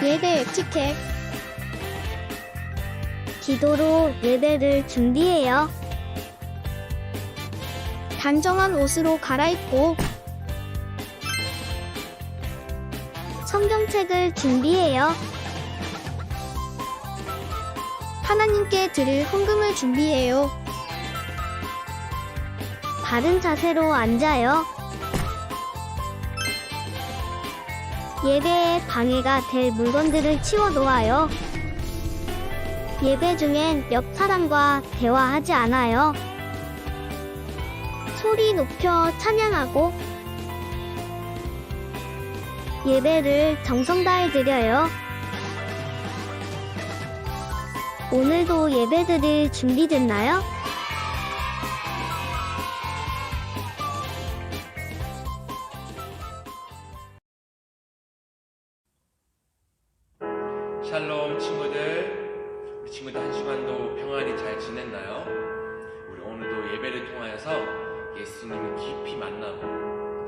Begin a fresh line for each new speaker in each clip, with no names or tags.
예배 에티켓.
기도로 예배를 준비해요.
단정한 옷으로 갈아입고
성경책을 준비해요.
하나님께 드릴 헌금을 준비해요.
바른 자세로 앉아요. 예배에 방해가 될 물건들을 치워 놓아요. 예배 중엔 옆 사람과 대화하지 않아요. 소리 높여 찬양하고 예배를 정성 다해 드려요. 오늘도 예배드릴 준비됐나요?
샬롬 친구들, 우리 친구들 한 주간도 평안히 잘 지냈나요? 우리 오늘도 예배를 통하여서 예수님을 깊이 만나고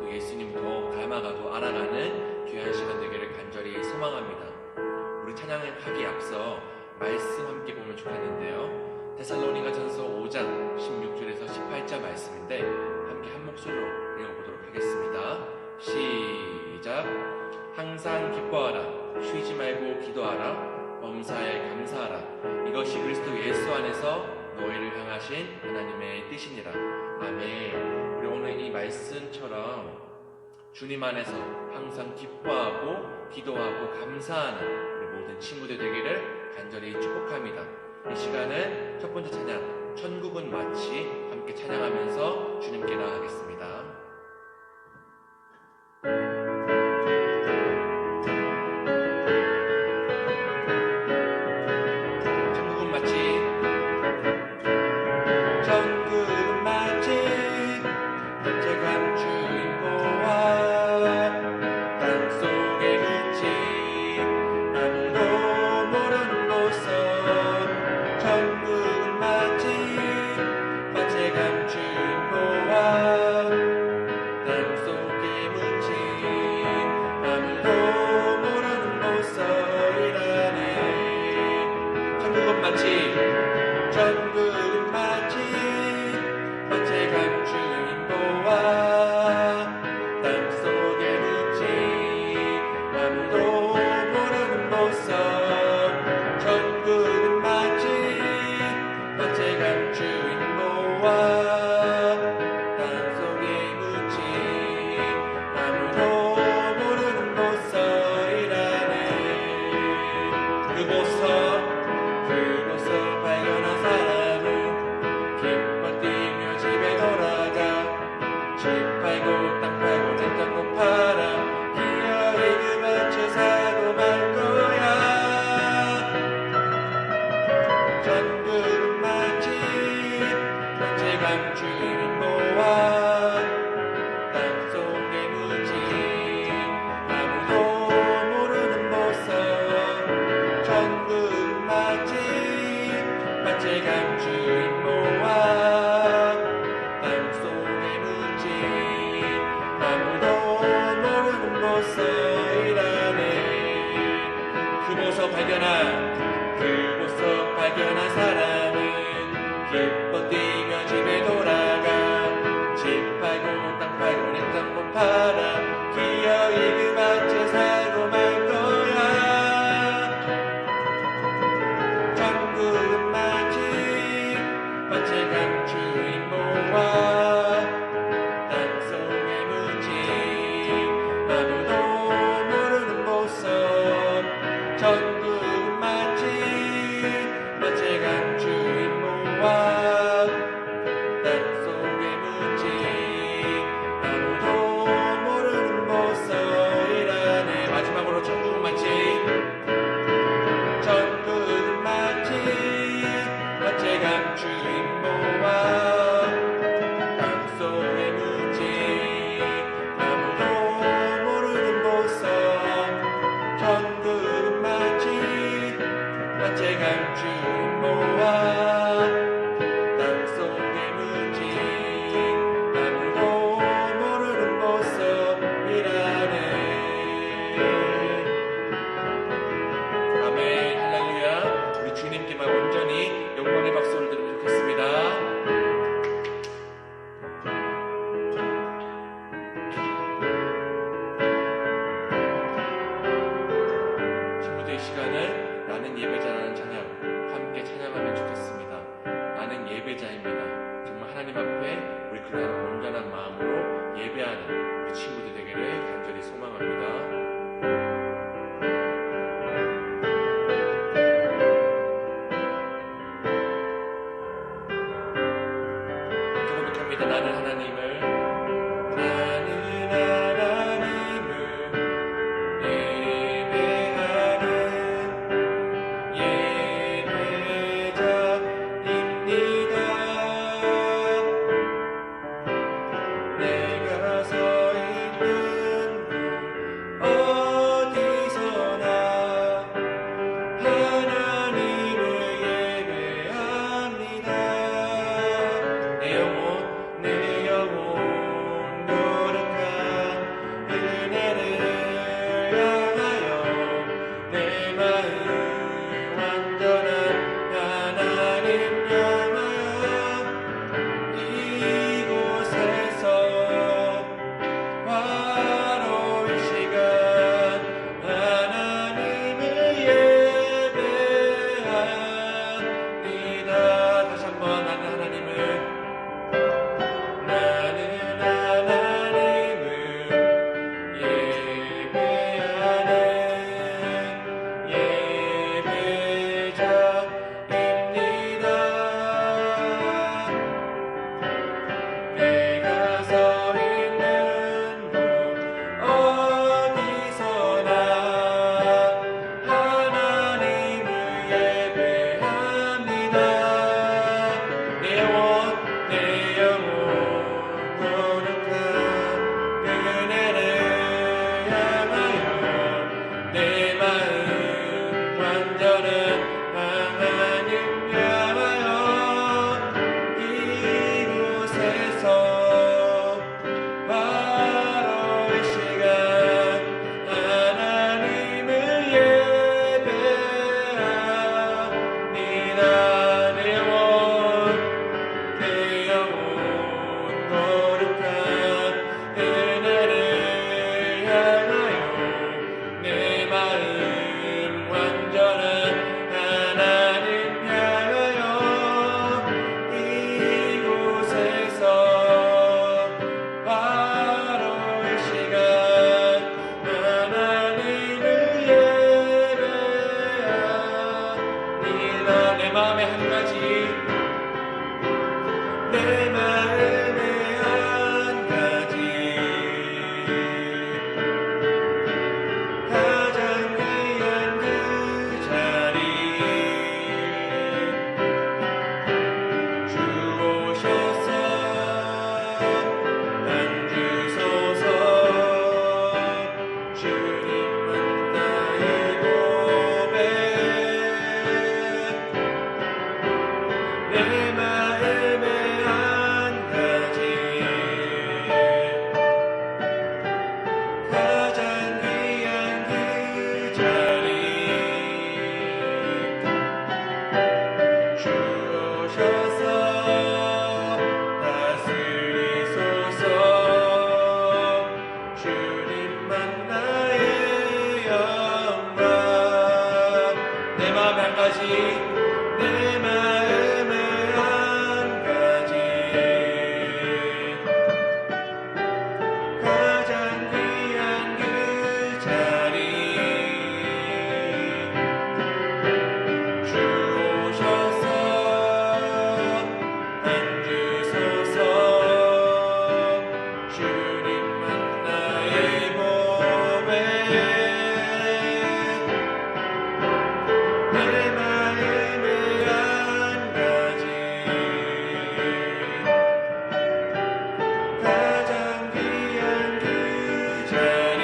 또 예수님 더 닮아가고 알아가는 귀한 시간 되기를 간절히 소망합니다. 우리 찬양하기 앞서 말씀 함께 보면 좋겠는데요. 데살로니가전서 5장 16절에서 18절 말씀인데 함께 한 목소리로 읽어보도록 하겠습니다. 시작. 항상 기뻐하라, 쉬지 말고 기도하라, 범사에 감사하라. 이것이 그리스도 예수 안에서 너희를 향하신 하나님의 뜻이니라. 아멘. 우리 오늘 이 말씀처럼 주님 안에서 항상 기뻐하고 기도하고 감사하는 우리 모든 친구들 되기를 간절히 축복합니다. 이 시간은 첫 번째 찬양, 천국은 마치 함께 찬양하면서 주님께 나아가겠습니다. 그곳서 발견한 사람은 기뻐 뛰며 집에 돌아가 집 팔고 땅 팔고 냉장고 팔아 기어이 그 밭에 살고 말 거야. 천국은 마치 밭에 감추인 모아 땅속의 묻힌 아무도 모르는 보석. 천국은 마치 밭에 감추인 모아 땅속에 묻힌 아무도 모르는 보석이라네. 마지막으로 천국은 마치 밭에 감추인 모아 땅속에 묻힌 아무도 모르는 보석. 천국은 마치 밭에 감추인 모아 땅속에 묻힌 아무도 모르는 보석이라네. 고백합니다. 나는 하나님을 예배하는 예배자입니다. 내가 서 있는 곳 어디서나 하나님을 예배합니다. 내 영혼 거룩한 은혜를 향하여 내 마음 완전한 하나님 향하여 이곳에서 바로 이 시간 하나님을 예배합니다. 다시 한번 나는 하나님을 예배하는 예배자입니다. 내가 서 있는 곳 어디서나 하나님을 예배합니다. 내 영혼 거룩한 은혜를 향하여 내 마음 완전한 하나님 향하여 이곳에서 바로 이 시간 하나님을 예배합니다. 내 영혼 거룩한 은혜를 향하여 내 마음 완전한 하나님 향하여 이곳에서 바로 이 시간 하나님을 예배합니다. 내 마음에 한 가지 내 마음에 한 가지 가장 귀한 그 자리 주 오셔서 앉으소서. 주님은 나의 고백 내 마음에 한 가지 가장 귀한 그 자리 주 오셔서 다스리소서. 주님만 나의 영광 내 마음에 한 가지 내 마음에 한 가지 가장 귀한 그 자리 주 오셔서 앉으소서. 주님만 나의 고백 내 마음에 한 가지 가장 귀한 그 자리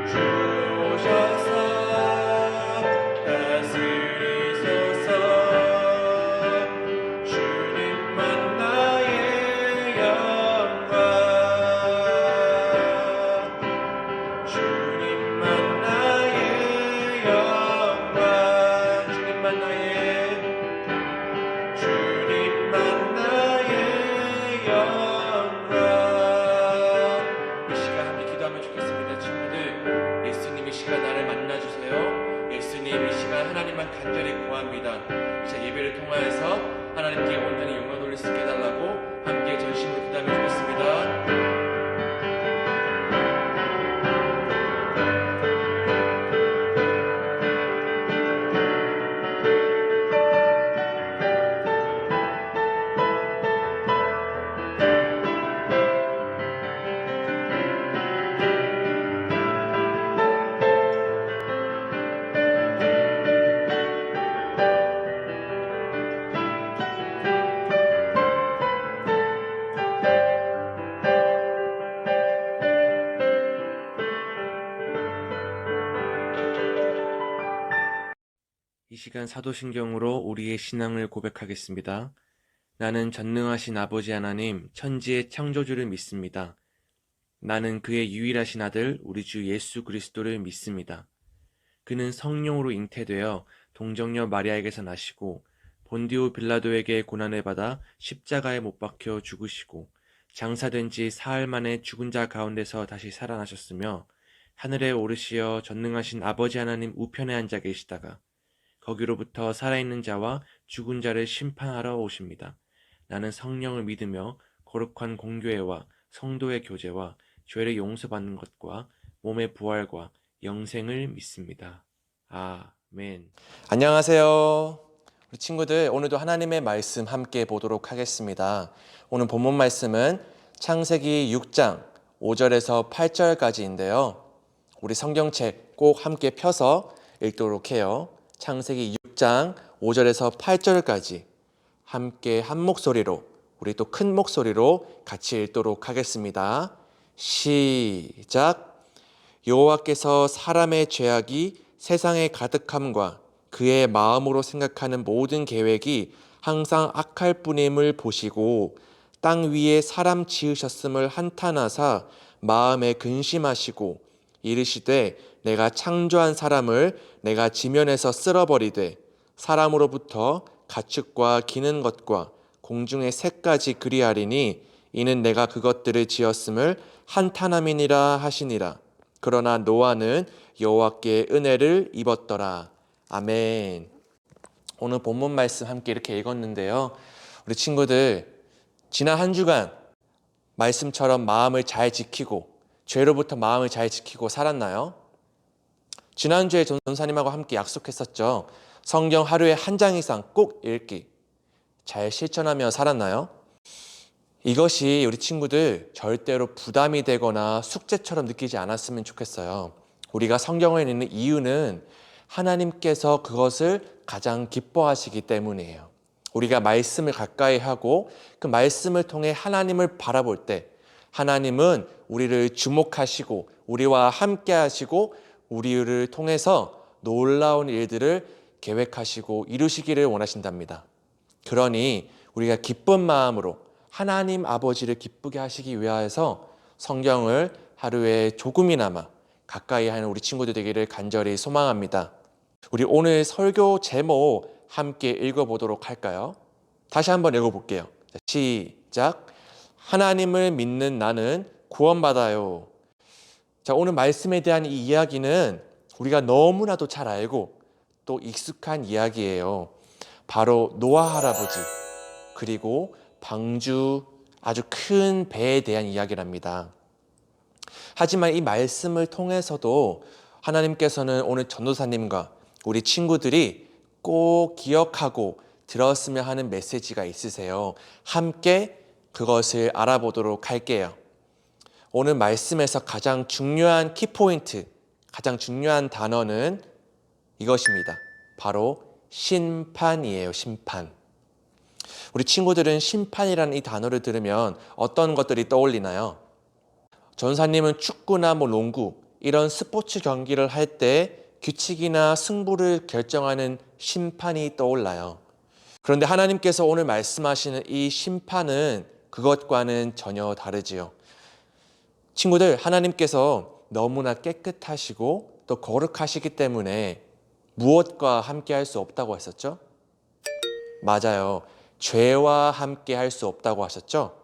주 오셔서 다스리소서. 주님만 나의 영광 주님만 나의 영광 주님만 나의 영광. 이 시간 함께 기도하면 좋겠습니다. 친구들, 예수님 이 시간 나를 만나주세요. 예수님 이 시간 하나님만 간절히 구합니다. 자, 예배를 통하여서 하나님께 온전히 영광 돌릴 수 있게 해달라고 함께 전심으로 기도하면 좋겠습니다. 이 시간 사도신경으로 우리의 신앙을 고백하겠습니다. 나는 전능하신 아버지 하나님, 천지의 창조주를 믿습니다. 나는 그의 유일하신 아들, 우리 주 예수 그리스도를 믿습니다. 그는 성령으로 잉태되어 동정녀 마리아에게서 나시고 본디오 빌라도에게 고난을 받아 십자가에 못 박혀 죽으시고 장사된 지 사흘 만에 죽은 자 가운데서 다시 살아나셨으며 하늘에 오르시어 전능하신 아버지 하나님 우편에 앉아 계시다가 거기로부터 살아있는 자와 죽은 자를 심판하러 오십니다. 나는 성령을 믿으며 거룩한 공교회와 성도의 교제와 죄를 용서받는 것과 몸의 부활과 영생을 믿습니다. 아멘.
안녕하세요. 우리 친구들, 오늘도 하나님의 말씀 함께 보도록 하겠습니다. 오늘 본문 말씀은 창세기 6장 5절에서 8절까지인데요. 우리 성경책 꼭 함께 펴서 읽도록 해요. 창세기 6장 5절에서 8절까지 함께 한 목소리로, 우리 또 큰 목소리로 같이 읽도록 하겠습니다. 시작. 여호와께서 사람의 죄악이 세상에 가득함과 그의 마음으로 생각하는 모든 계획이 항상 악할 뿐임을 보시고 땅 위에 사람 지으셨음을 한탄하사 마음에 근심하시고 이르시되 내가 창조한 사람을 내가 지면에서 쓸어버리되 사람으로부터 가축과 기는 것과 공중의 새까지 그리하리니 이는 내가 그것들을 지었음을 한탄함이니라 하시니라. 그러나 노아는 여호와께 은혜를 입었더라. 아멘. 오늘 본문 말씀 함께 이렇게 읽었는데요. 우리 친구들, 지난 한 주간 말씀처럼 마음을 잘 지키고 죄로부터 마음을 잘 지키고 살았나요? 지난주에 전사님하고 함께 약속했었죠. 성경 하루에 한 장 이상 꼭 읽기. 잘 실천하며 살았나요? 이것이 우리 친구들 절대로 부담이 되거나 숙제처럼 느끼지 않았으면 좋겠어요. 우리가 성경을 읽는 이유는 하나님께서 그것을 가장 기뻐하시기 때문이에요. 우리가 말씀을 가까이 하고 그 말씀을 통해 하나님을 바라볼 때 하나님은 우리를 주목하시고 우리와 함께 하시고 우리를 통해서 놀라운 일들을 계획하시고 이루시기를 원하신답니다. 그러니 우리가 기쁜 마음으로 하나님 아버지를 기쁘게 하시기 위하여서 성경을 하루에 조금이나마 가까이 하는 우리 친구들 되기를 간절히 소망합니다. 우리 오늘 설교 제목 함께 읽어보도록 할까요? 다시 한번 읽어볼게요. 시작. 하나님을 믿는 나는 구원받아요. 자, 오늘 말씀에 대한 이 이야기는 우리가 너무나도 잘 알고 또 익숙한 이야기예요. 바로 노아 할아버지 그리고 방주 아주 큰 배에 대한 이야기랍니다. 하지만 이 말씀을 통해서도 하나님께서는 오늘 전도사님과 우리 친구들이 꼭 기억하고 들었으면 하는 메시지가 있으세요. 함께 그것을 알아보도록 할게요. 오늘 말씀에서 가장 중요한 키포인트, 가장 중요한 단어는 이것입니다. 바로 심판이에요. 심판. 우리 친구들은 심판이라는 이 단어를 들으면 어떤 것들이 떠올리나요? 전사님은 축구나 농구 이런 스포츠 경기를 할 때 규칙이나 승부를 결정하는 심판이 떠올라요. 그런데 하나님께서 오늘 말씀하시는 이 심판은 그것과는 전혀 다르지요. 친구들, 하나님께서 너무나 깨끗하시고 또 거룩하시기 때문에 무엇과 함께 할 수 없다고 하셨죠? 맞아요. 죄와 함께 할 수 없다고 하셨죠?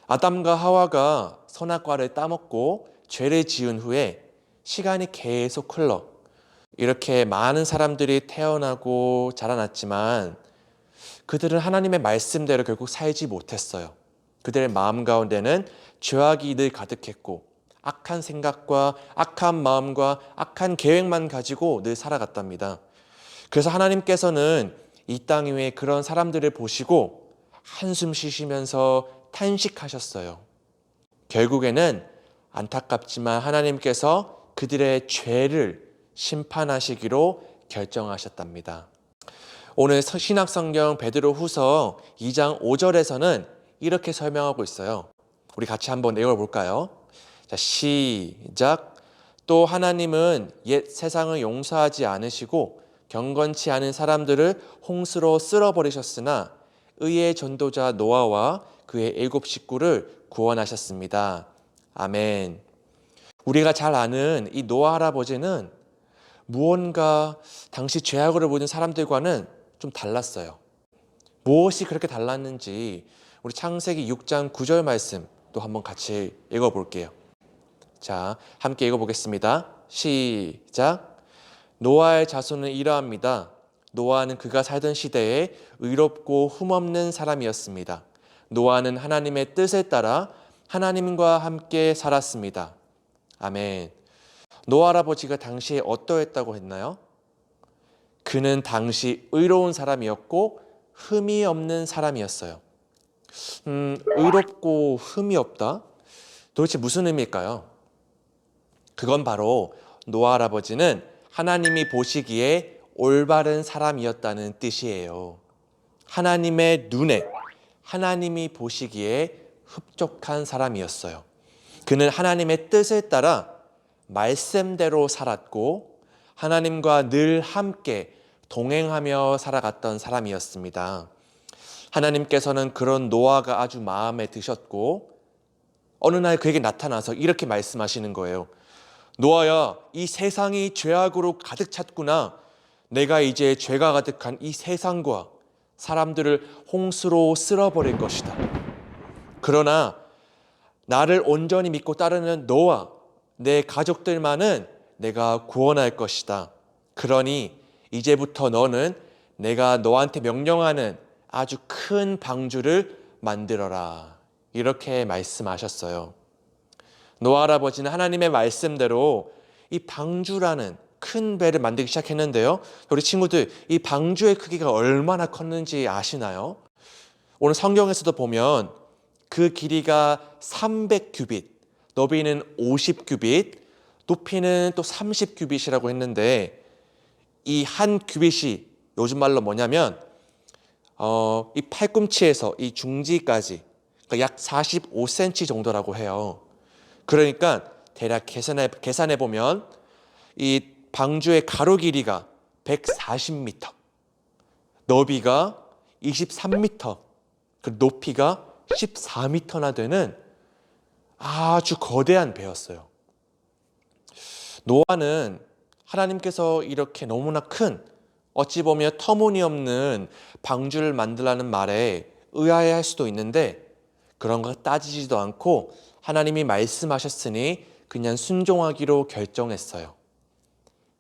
아담과 하와가 선악과를 따먹고 죄를 지은 후에 시간이 계속 흘러 이렇게 많은 사람들이 태어나고 자라났지만 그들은 하나님의 말씀대로 결국 살지 못했어요. 그들의 마음 가운데는 죄악이 늘 가득했고 악한 생각과 악한 마음과 악한 계획만 가지고 늘 살아갔답니다. 그래서 하나님께서는 이 땅 위에 그런 사람들을 보시고 한숨 쉬시면서 탄식하셨어요. 결국에는 안타깝지만 하나님께서 그들의 죄를 심판하시기로 결정하셨답니다. 오늘 신약성경 베드로후서 2장 5절에서는 이렇게 설명하고 있어요. 우리 같이 한번 읽어볼까요? 자, 시작. 또 하나님은 옛 세상을 용서하지 않으시고 경건치 않은 사람들을 홍수로 쓸어버리셨으나 의의 전도자 노아와 그의 7 식구를 구원하셨습니다. 아멘. 우리가 잘 아는 이 노아 할아버지는 무언가 당시 죄악으로 보는 사람들과는 좀 달랐어요. 무엇이 그렇게 달랐는지 우리 창세기 6장 9절 말씀 또 한번 같이 읽어볼게요. 자, 함께 읽어보겠습니다. 시작. 노아의 자손은 이러합니다. 노아는 그가 살던 시대에 의롭고 흠없는 사람이었습니다. 노아는 하나님의 뜻에 따라 하나님과 함께 살았습니다. 아멘. 노아 할아버지가 당시에 어떠했다고 했나요? 그는 당시 의로운 사람이었고 흠이 없는 사람이었어요. 의롭고 흠이 없다? 도대체 무슨 의미일까요? 그건 바로 노아 할아버지는 하나님이 보시기에 올바른 사람이었다는 뜻이에요. 하나님의 눈에, 하나님이 보시기에 흡족한 사람이었어요. 그는 하나님의 뜻에 따라 말씀대로 살았고 하나님과 늘 함께 동행하며 살아갔던 사람이었습니다. 하나님께서는 그런 노아가 아주 마음에 드셨고 어느 날 그에게 나타나서 이렇게 말씀하시는 거예요. 노아야, 이 세상이 죄악으로 가득 찼구나. 내가 이제 죄가 가득한 이 세상과 사람들을 홍수로 쓸어버릴 것이다. 그러나 나를 온전히 믿고 따르는 너와 내 가족들만은 내가 구원할 것이다. 그러니 이제부터 너는 내가 너한테 명령하는 아주 큰 방주를 만들어라. 이렇게 말씀하셨어요. 노아 할아버지는 하나님의 말씀대로 이 방주라는 큰 배를 만들기 시작했는데요. 우리 친구들, 이 방주의 크기가 얼마나 컸는지 아시나요? 오늘 성경에서도 보면 그 길이가 300규빗, 너비는 50규빗, 높이는 또 30규빗이라고 했는데 이 한 규빗이 요즘 말로 뭐냐면 이 팔꿈치에서 이 중지까지 그러니까 약 45cm 정도라고 해요. 그러니까 대략 계산해 보면 이 방주의 가로 길이가 140m, 너비가 23m, 그 높이가 14m나 되는 아주 거대한 배였어요. 노아는 하나님께서 이렇게 너무나 큰 어찌 보면 터무니없는 방주를 만들라는 말에 의아해할 수도 있는데 그런 거 따지지도 않고 하나님이 말씀하셨으니 그냥 순종하기로 결정했어요.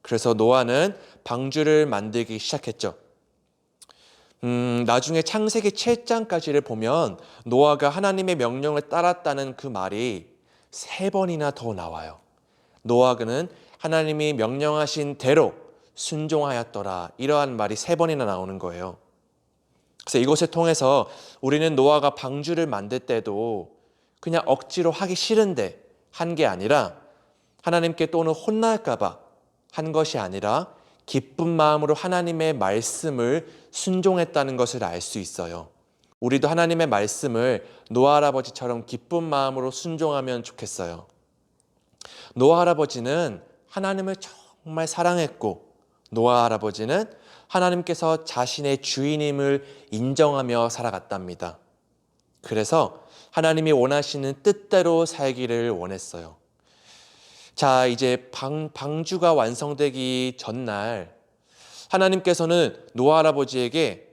그래서 노아는 방주를 만들기 시작했죠. 나중에 창세기 7장까지를 보면 노아가 하나님의 명령을 따랐다는 그 말이 3번이나 더 나와요. 노아는 하나님이 명령하신 대로 순종하였더라. 이러한 말이 3번이나 나오는 거예요. 그래서 이것을 통해서 우리는 노아가 방주를 만들 때도 그냥 억지로 하기 싫은데 한 게 아니라 하나님께 또는 혼날까 봐 한 것이 아니라 기쁜 마음으로 하나님의 말씀을 순종했다는 것을 알 수 있어요. 우리도 하나님의 말씀을 노아 할아버지처럼 기쁜 마음으로 순종하면 좋겠어요. 노아 할아버지는 하나님을 정말 사랑했고 노아 할아버지는 하나님께서 자신의 주인임을 인정하며 살아갔답니다. 그래서 하나님이 원하시는 뜻대로 살기를 원했어요. 자, 이제 방주가 완성되기 전날 하나님께서는 노아 할아버지에게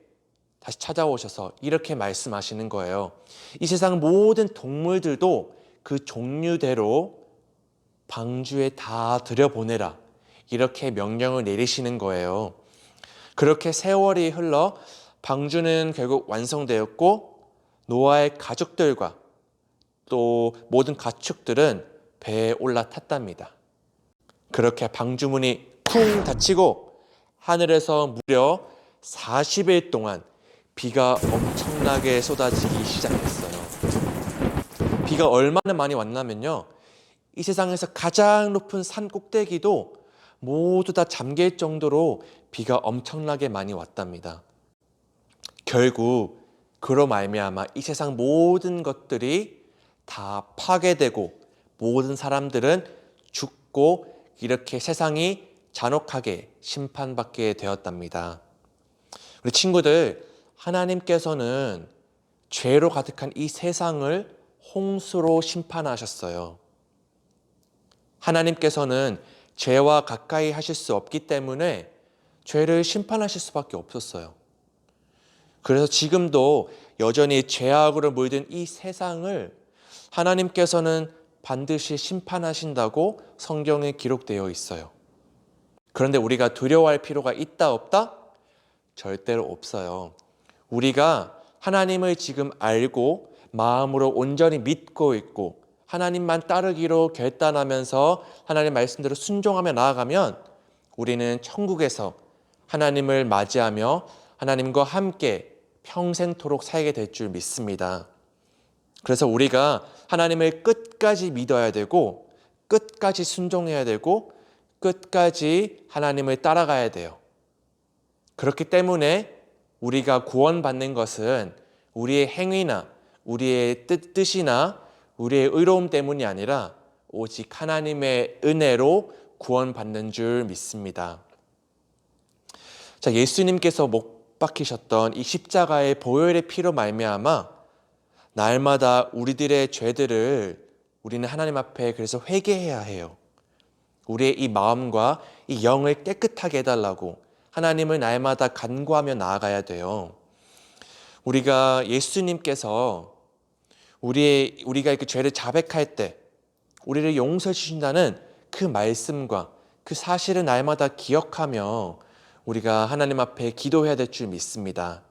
다시 찾아오셔서 이렇게 말씀하시는 거예요. 이 세상 모든 동물들도 그 종류대로 방주에 다 들여보내라. 이렇게 명령을 내리시는 거예요. 그렇게 세월이 흘러 방주는 결국 완성되었고 노아의 가족들과 또 모든 가축들은 배에 올라탔답니다. 그렇게 방주문이 쿵 닫히고 하늘에서 무려 40일 동안 비가 엄청나게 쏟아지기 시작했어요. 비가 얼마나 많이 왔냐면요. 이 세상에서 가장 높은 산 꼭대기도 모두 다 잠길 정도로 비가 엄청나게 많이 왔답니다. 결국 그로 말미암아 이 세상 모든 것들이 다 파괴되고 모든 사람들은 죽고 이렇게 세상이 잔혹하게 심판받게 되었답니다. 우리 친구들, 하나님께서는 죄로 가득한 이 세상을 홍수로 심판하셨어요. 하나님께서는 죄와 가까이 하실 수 없기 때문에 죄를 심판하실 수밖에 없었어요. 그래서 지금도 여전히 죄악으로 물든 이 세상을 하나님께서는 반드시 심판하신다고 성경에 기록되어 있어요. 그런데 우리가 두려워할 필요가 있다 없다? 절대로 없어요. 우리가 하나님을 지금 알고 마음으로 온전히 믿고 있고 하나님만 따르기로 결단하면서 하나님 말씀대로 순종하며 나아가면 우리는 천국에서 하나님을 맞이하며 하나님과 함께 평생토록 살게 될 줄 믿습니다. 그래서 우리가 하나님을 끝까지 믿어야 되고 끝까지 순종해야 되고 끝까지 하나님을 따라가야 돼요. 그렇기 때문에 우리가 구원받는 것은 우리의 행위나 우리의 뜻이나 우리의 의로움 때문이 아니라 오직 하나님의 은혜로 구원받는 줄 믿습니다. 자, 예수님께서 못 박히셨던 이 십자가의 보혈의 피로 말미암아 날마다 우리들의 죄들을 우리는 하나님 앞에 그래서 회개해야 해요. 우리의 이 마음과 이 영을 깨끗하게 해달라고 하나님을 날마다 간구하며 나아가야 돼요. 우리가 예수님께서 우리가 이렇게 죄를 자백할 때 우리를 용서해 주신다는 그 말씀과 그 사실을 날마다 기억하며 우리가 하나님 앞에 기도해야 될 줄 믿습니다.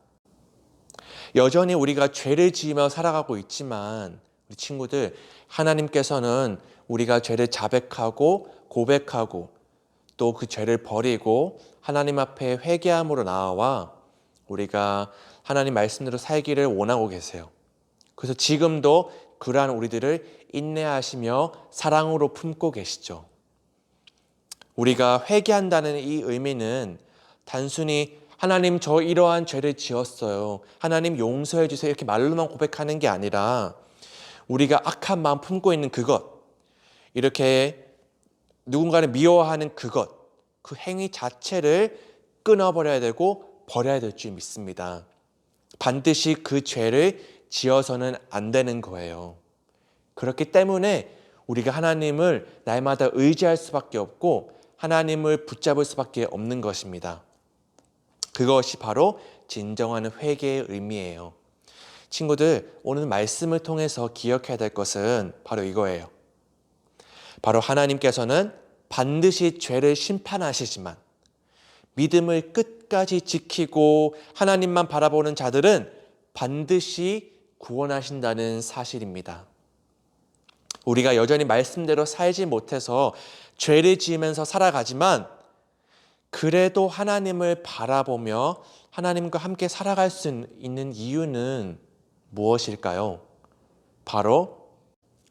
여전히 우리가 죄를 지으며 살아가고 있지만 우리 친구들, 하나님께서는 우리가 죄를 자백하고 고백하고 또 그 죄를 버리고 하나님 앞에 회개함으로 나아와 우리가 하나님 말씀대로 살기를 원하고 계세요. 그래서 지금도 그러한 우리들을 인내하시며 사랑으로 품고 계시죠. 우리가 회개한다는 이 의미는 단순히 하나님 저 이러한 죄를 지었어요, 하나님 용서해 주세요 이렇게 말로만 고백하는 게 아니라 우리가 악한 마음 품고 있는 그것, 이렇게 누군가를 미워하는 그것, 그 행위 자체를 끊어버려야 되고 버려야 될 줄 믿습니다. 반드시 그 죄를 지어서는 안 되는 거예요. 그렇기 때문에 우리가 하나님을 날마다 의지할 수밖에 없고 하나님을 붙잡을 수밖에 없는 것입니다. 그것이 바로 진정한 회개의 의미예요. 친구들, 오늘 말씀을 통해서 기억해야 될 것은 바로 이거예요. 바로 하나님께서는 반드시 죄를 심판하시지만 믿음을 끝까지 지키고 하나님만 바라보는 자들은 반드시 구원하신다는 사실입니다. 우리가 여전히 말씀대로 살지 못해서 죄를 지으면서 살아가지만 그래도 하나님을 바라보며 하나님과 함께 살아갈 수 있는 이유는 무엇일까요? 바로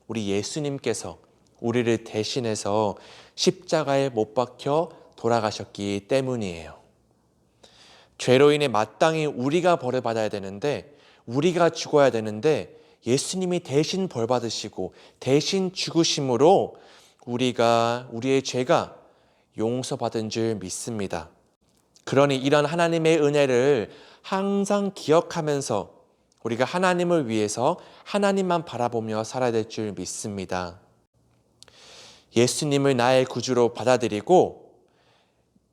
우리 예수님께서 우리를 대신해서 십자가에 못 박혀 돌아가셨기 때문이에요. 죄로 인해 마땅히 우리가 벌을 받아야 되는데, 우리가 죽어야 되는데 예수님이 대신 벌 받으시고 대신 죽으심으로 우리의 죄가 용서받은 줄 믿습니다. 그러니 이런 하나님의 은혜를 항상 기억하면서 우리가 하나님을 위해서 하나님만 바라보며 살아야 될 줄 믿습니다. 예수님을 나의 구주로 받아들이고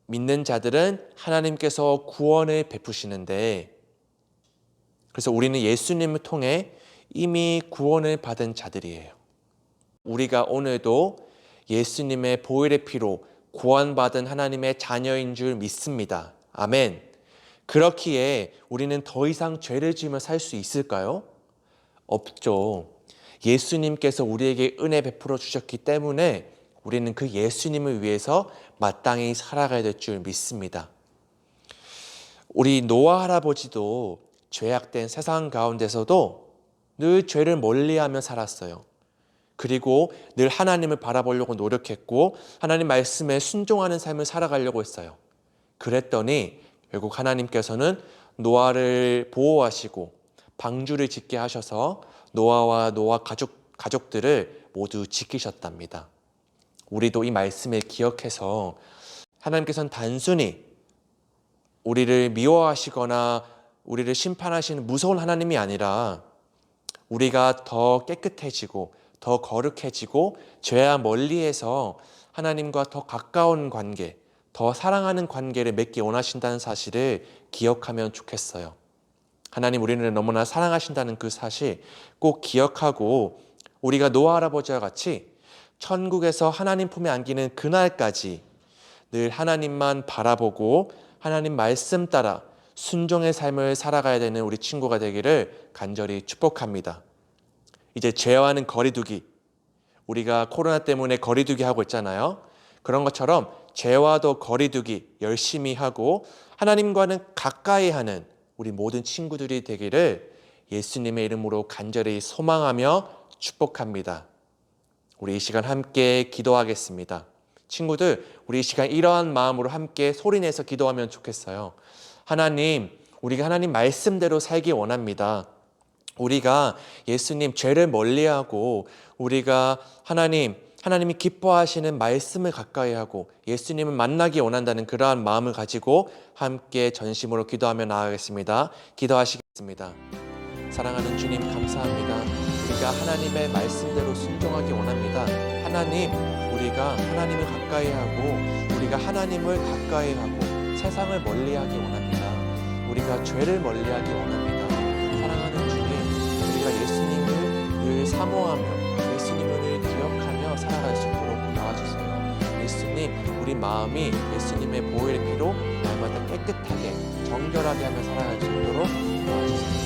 믿는 자들은 하나님께서 구원을 베푸시는데, 그래서 우리는 예수님을 통해 이미 구원을 받은 자들이에요. 우리가 오늘도 예수님의 보혈의 피로 구원받은 하나님의 자녀인 줄 믿습니다. 아멘. 그렇기에 우리는 더 이상 죄를 지으며 살 수 있을까요? 없죠. 예수님께서 우리에게 은혜 베풀어 주셨기 때문에 우리는 그 예수님을 위해서 마땅히 살아가야 될 줄 믿습니다. 우리 노아 할아버지도 죄악된 세상 가운데서도 늘 죄를 멀리하며 살았어요. 그리고 늘 하나님을 바라보려고 노력했고 하나님 말씀에 순종하는 삶을 살아가려고 했어요. 그랬더니 결국 하나님께서는 노아를 보호하시고 방주를 짓게 하셔서 노아와 노아 가족들을 모두 지키셨답니다. 우리도 이 말씀을 기억해서 하나님께서는 단순히 우리를 미워하시거나 우리를 심판하시는 무서운 하나님이 아니라 우리가 더 깨끗해지고 더 거룩해지고 죄와 멀리해서 하나님과 더 가까운 관계, 더 사랑하는 관계를 맺기 원하신다는 사실을 기억하면 좋겠어요. 하나님 우리를 너무나 사랑하신다는 그 사실 꼭 기억하고 우리가 노아 할아버지와 같이 천국에서 하나님 품에 안기는 그날까지 늘 하나님만 바라보고 하나님 말씀 따라 순종의 삶을 살아가야 되는 우리 친구가 되기를 간절히 축복합니다. 이제 죄와는 거리두기, 우리가 코로나 때문에 거리두기 하고 있잖아요. 그런 것처럼 죄와도 거리두기 열심히 하고 하나님과는 가까이 하는 우리 모든 친구들이 되기를 예수님의 이름으로 간절히 소망하며 축복합니다. 우리 이 시간 함께 기도하겠습니다. 친구들, 우리 이 시간 이러한 마음으로 함께 소리내서 기도하면 좋겠어요. 하나님, 우리가 하나님 말씀대로 살기 원합니다. 우리가 예수님 죄를 멀리하고 우리가 하나님이 기뻐하시는 말씀을 가까이 하고 예수님을 만나기 원한다는 그러한 마음을 가지고 함께 전심으로 기도하며 나아가겠습니다. 기도하시겠습니다. 사랑하는 주님 감사합니다. 우리가 하나님의 말씀대로 순종하기 원합니다. 하나님, 우리가 하나님을 가까이 하고 우리가 하나님을 가까이 하고 세상을 멀리하기 원합니다. 우리가 죄를 멀리하기 원합니다. 사랑하는 주님, 우리가 예수님을 늘 사모하며 예수님을 늘 기억하며 살아갈 수 있도록 도와주세요. 예수님, 우리 마음이 예수님의 보혈 피로 날마다 깨끗하게 정결하게 하며 살아갈 수 있도록 도와주세요.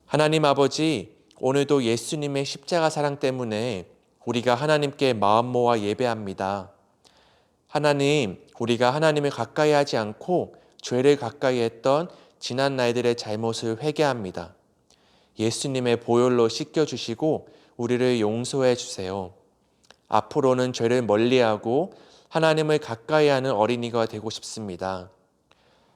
하나님 아버지, 오늘도 예수님의 십자가 사랑 때문에 우리가 하나님께 마음 모아 예배합니다. 하나님, 우리가 하나님을 가까이 하지 않고 죄를 가까이 했던 지난 날들의 잘못을 회개합니다. 예수님의 보혈로 씻겨주시고 우리를 용서해 주세요. 앞으로는 죄를 멀리하고 하나님을 가까이 하는 어린이가 되고 싶습니다.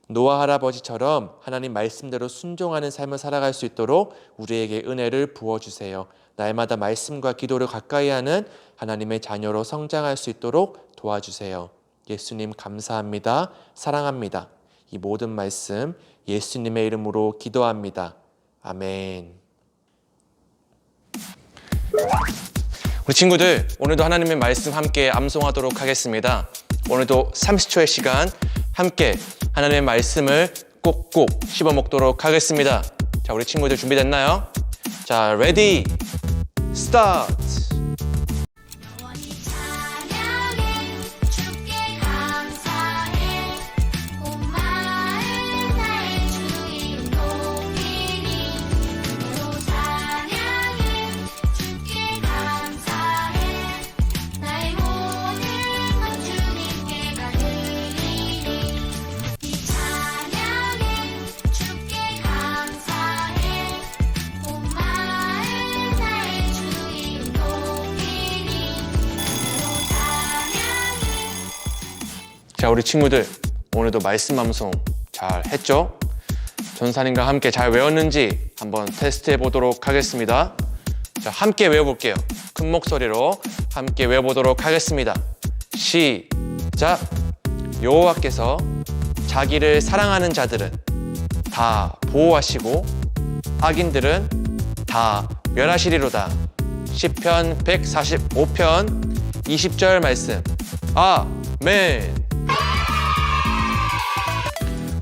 노아 할아버지처럼 하나님 말씀대로 순종하는 삶을 살아갈 수 있도록 우리에게 은혜를 부어주세요. 날마다 말씀과 기도를 가까이 하는 하나님의 자녀로 성장할 수 있도록 도와주세요. 예수님 감사합니다. 사랑합니다. 이 모든 말씀 예수님의 이름으로 기도합니다. 아멘. 우리 친구들, 오늘도 하나님의 말씀 함께 암송하도록 하겠습니다. 오늘도 30초의 시간 함께 하나님의 말씀을 꼭꼭 씹어 먹도록 하겠습니다. 자, 우리 친구들 준비됐나요? 자, 레디, 스타트! 자, 우리 친구들 오늘도 말씀 암송 잘 했죠? 전사님과 함께 잘 외웠는지 한번 테스트해 보도록 하겠습니다. 자, 함께 외워볼게요. 큰 목소리로 함께 외워보도록 하겠습니다. 시작! 여호와께서 자기를 사랑하는 자들은 다 보호하시고 악인들은 다 멸하시리로다. 시편 145편 20절 말씀. 아멘.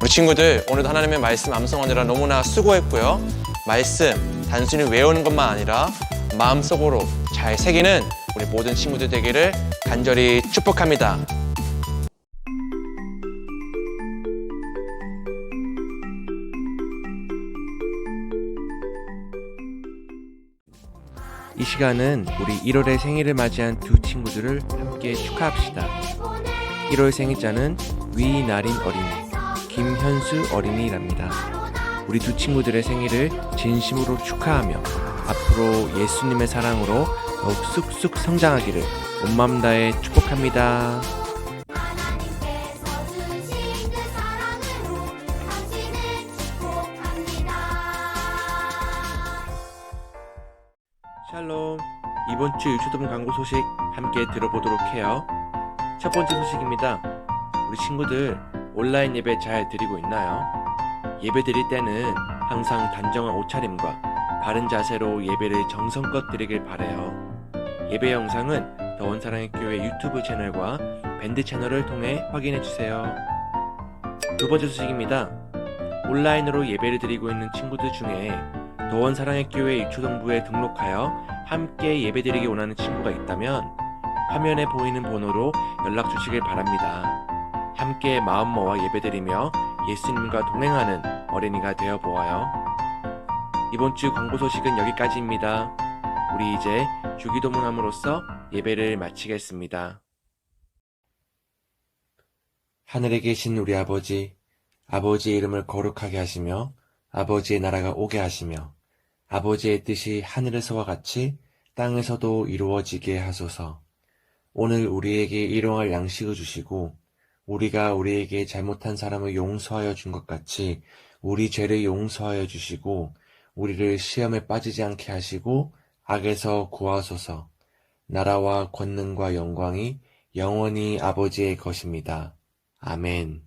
우리 친구들 오늘도 하나님의 말씀 암송하느라 너무나 수고했고요. 말씀 단순히 외우는 것만 아니라 마음속으로 잘 새기는 우리 모든 친구들 되기를 간절히 축복합니다. 이 시간은 우리 1월의 생일을 맞이한 두 친구들을 함께 축하합시다. 1월 생일자는 위나린 어린이, 김현수 어린이랍니다. 우리 두 친구들의 생일을 진심으로 축하하며 앞으로 예수님의 사랑으로 더욱 쑥쑥 성장하기를 온 마음 다해 축복합니다. 샬롬, 이번 주 유초동 광고 소식 함께 들어보도록 해요. 첫 번째 소식입니다. 우리 친구들 온라인 예배 잘 드리고 있나요? 예배 드릴 때는 항상 단정한 옷차림과 바른 자세로 예배를 정성껏 드리길 바래요. 예배 영상은 더원 사랑의 교회 유튜브 채널과 밴드 채널을 통해 확인해 주세요. 두 번째 소식입니다. 온라인으로 예배를 드리고 있는 친구들 중에 더원 사랑의 교회 유초동부에 등록하여 함께 예배드리기 원하는 친구가 있다면 화면에 보이는 번호로 연락 주시길 바랍니다. 함께 마음 모아 예배드리며 예수님과 동행하는 어린이가 되어 보아요. 이번 주 광고 소식은 여기까지입니다. 우리 이제 주기도문함으로써 예배를 마치겠습니다. 하늘에 계신 우리 아버지, 아버지의 이름을 거룩하게 하시며 아버지의 나라가 오게 하시며 아버지의 뜻이 하늘에서와 같이 땅에서도 이루어지게 하소서. 오늘 우리에게 일용할 양식을 주시고 우리가 우리에게 잘못한 사람을 용서하여 준 것 같이 우리 죄를 용서하여 주시고 우리를 시험에 빠지지 않게 하시고 악에서 구하소서. 나라와 권능과 영광이 영원히 아버지의 것입니다. 아멘.